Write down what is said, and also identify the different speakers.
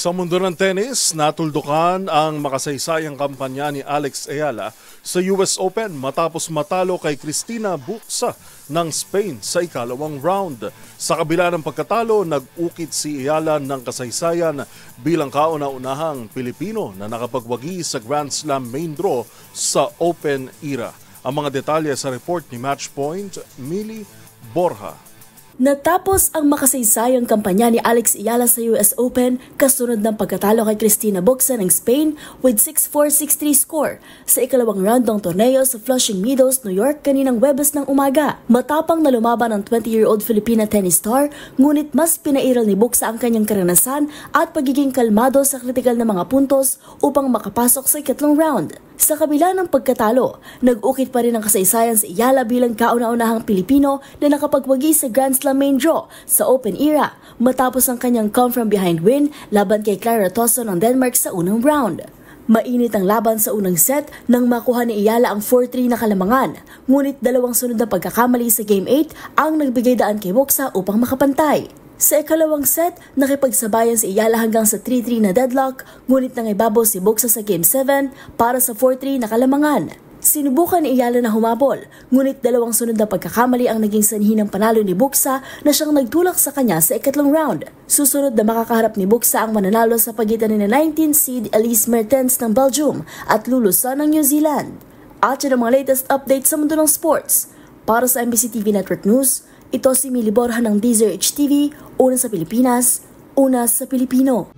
Speaker 1: Sa mundo ng tennis, natuldukan ang makasaysayang kampanya ni Alex Ayala sa US Open matapos matalo kay Cristina Bucsa ng Spain sa ikalawang round. Sa kabila ng pagkatalo, nag-ukit si Ayala ng kasaysayan bilang kauna-unahang Pilipino na nakapagwagi sa Grand Slam main draw sa Open era. Ang mga detalye sa report ni Matchpoint, Mili Borja.
Speaker 2: Natapos ang makasaysayang kampanya ni Alex Ayala sa US Open kasunod ng pagkatalo kay Cristina Bucsa ng Spain with 6-4, 6-3 score sa ikalawang round ng torneo sa Flushing Meadows, New York kaninang Huwebes ng umaga. Matapang na lumaban ang 20-year-old Filipina tennis star, ngunit mas pinairal ni Bucsa ang kanyang karanasan at pagiging kalmado sa kritikal na mga puntos upang makapasok sa ikatlong round. Sa kabila ng pagkatalo, nag-ukit pa rin ang kasaysayan si Ayala bilang kauna-unahang Pilipino na nakapagwagi sa Grand Slam main draw sa Open era matapos ang kanyang come-from-behind win laban kay Clara Tauson ng Denmark sa unang round. Mainit ang laban sa unang set nang makuha ni Ayala ang 4-3 na kalamangan, ngunit dalawang sunod na pagkakamali sa Game 8 ang nagbigay daan kay Bucsa upang makapantay. Sa ikalawang set, nakipagsabayan si Ayala hanggang sa 3-3 na deadlock, ngunit nangibabaw si Bucsa sa Game 7 para sa 4-3 na kalamangan. Sinubukan ni Ayala na humabol, ngunit dalawang sunod na pagkakamali ang naging sanhi ng panalo ni Bucsa na siyang nagtulak sa kanya sa ikatlong round. Susunod na makakaharap ni Bucsa ang mananalo sa pagitan ni 19 seed Elise Mertens ng Belgium at Lulusa ng New Zealand. At yan ang mga latest updates sa mundo ng sports. Para sa MBC TV Network News, ito si Mili Borja ng DZRH TV, una sa Pilipinas, una sa Pilipino.